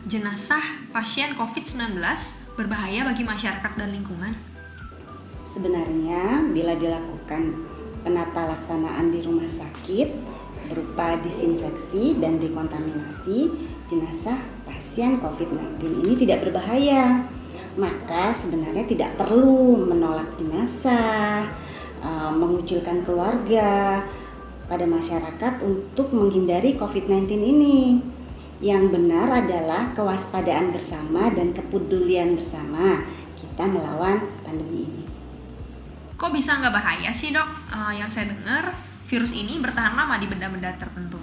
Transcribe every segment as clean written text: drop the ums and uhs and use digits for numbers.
jenazah pasien COVID-19 berbahaya bagi masyarakat dan lingkungan? Sebenarnya bila dilakukan penata laksanaan di rumah sakit berupa disinfeksi dan dekontaminasi, jenazah pasien COVID-19 ini tidak berbahaya. Maka sebenarnya tidak perlu menolak jenazah, mengucilkan keluarga pada masyarakat untuk menghindari COVID-19 ini. Yang benar adalah kewaspadaan bersama dan kepedulian bersama kita melawan pandemi ini. Kok bisa nggak bahaya sih, Dok? Yang saya dengar, virus ini bertahan lama di benda-benda tertentu.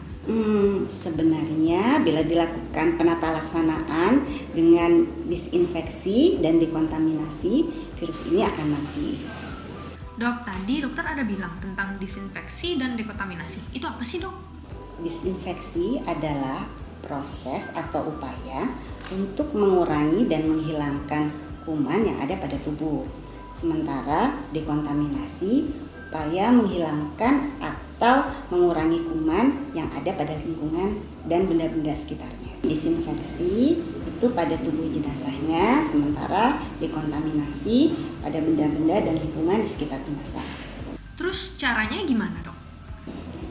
Sebenarnya bila dilakukan penata laksanaan dengan disinfeksi dan dekontaminasi, virus ini akan mati. Dok, tadi dokter ada bilang tentang disinfeksi dan dekontaminasi. Itu apa sih, Dok? Disinfeksi adalah proses atau upaya untuk mengurangi dan menghilangkan kuman yang ada pada tubuh. Sementara dekontaminasi upaya menghilangkan atau mengurangi kuman yang ada pada lingkungan dan benda-benda sekitarnya. Disinfeksi itu pada tubuh jenazahnya, sementara dekontaminasi pada benda-benda dan lingkungan di sekitar jenazah. Terus caranya gimana, Dok?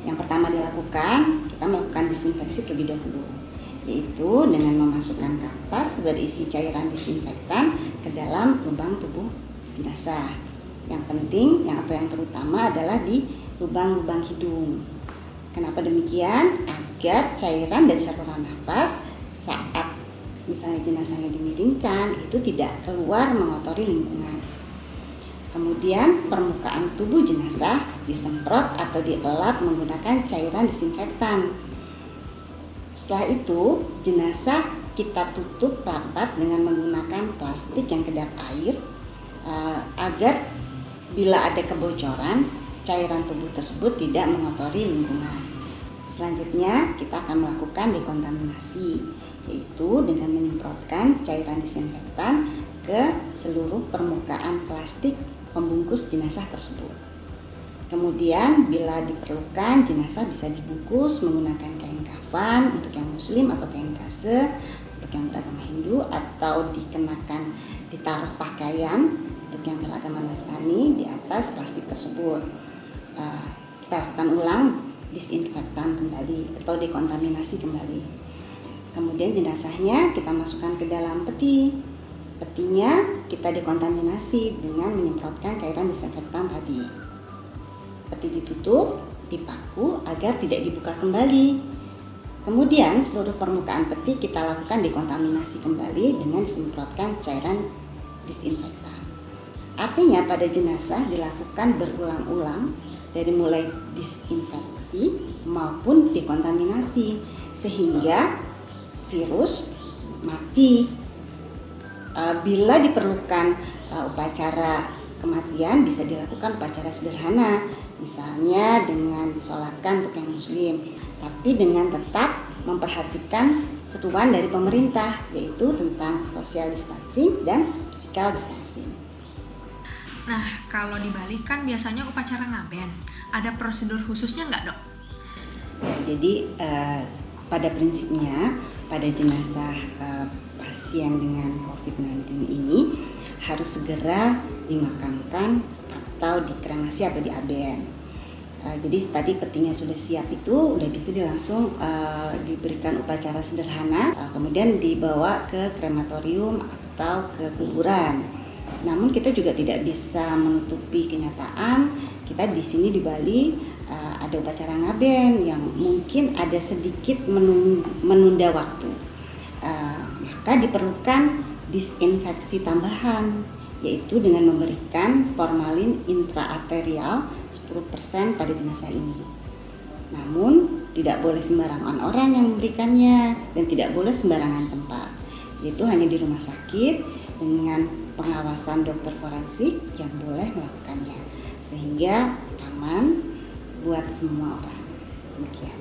Yang pertama dilakukan, kita melakukan disinfeksi terlebih dahulu, yaitu dengan memasukkan kapas berisi cairan disinfektan ke dalam lubang tubuh jenazah. Yang penting, yang terutama adalah di lubang-lubang hidung. Kenapa demikian? Agar cairan dari saluran nafas saat misalnya jenazahnya dimiringkan itu tidak keluar mengotori lingkungan. Kemudian permukaan tubuh jenazah disemprot atau dielap menggunakan cairan disinfektan. Setelah itu, jenazah kita tutup rapat dengan menggunakan plastik yang kedap air agar bila ada kebocoran, cairan tubuh tersebut tidak mengotori lingkungan. Selanjutnya, kita akan melakukan dekontaminasi, yaitu dengan menyemprotkan cairan disinfektan ke seluruh permukaan plastik pembungkus jenazah tersebut. Kemudian bila diperlukan, jenazah bisa dibungkus menggunakan kain kafan untuk yang muslim atau kain kase untuk yang beragama Hindu, atau ditaruh pakaian untuk yang beragama Nasrani di atas plastik tersebut. Kita lakukan ulang disinfektan kembali atau dekontaminasi kembali. Kemudian jenazahnya kita masukkan ke dalam peti. Petinya kita dekontaminasi dengan menyemprotkan cairan disinfektan tadi. Peti ditutup, dipaku agar tidak dibuka kembali. Kemudian seluruh permukaan peti kita lakukan dekontaminasi kembali dengan disemprotkan cairan disinfektan. Artinya pada jenazah dilakukan berulang-ulang dari mulai disinfeksi maupun dekontaminasi sehingga virus mati. Bila diperlukan upacara kematian bisa dilakukan upacara sederhana, misalnya dengan disolatkan untuk yang muslim, tapi dengan tetap memperhatikan seruan dari pemerintah, yaitu tentang social distancing dan physical distancing. Nah, kalau di Bali kan biasanya upacara ngaben. Ada prosedur khususnya nggak, Dok? Ya, jadi pada prinsipnya pada jenazah pasien dengan COVID-19 ini harus segera dimakamkan atau dikremasi atau diaben. Jadi tadi petinya sudah siap itu udah bisa langsung diberikan upacara sederhana, kemudian dibawa ke krematorium atau ke kuburan. Namun kita juga tidak bisa menutupi kenyataan kita di sini di Bali ada upacara ngaben yang mungkin ada sedikit menunda waktu. Maka diperlukan disinfeksi tambahan, yaitu dengan memberikan formalin intraarterial 10% pada jenazah ini. Namun tidak boleh sembarangan orang yang memberikannya dan tidak boleh sembarangan tempat, yaitu hanya di rumah sakit dengan pengawasan dokter forensik yang boleh melakukannya, sehingga aman buat semua orang. Demikian.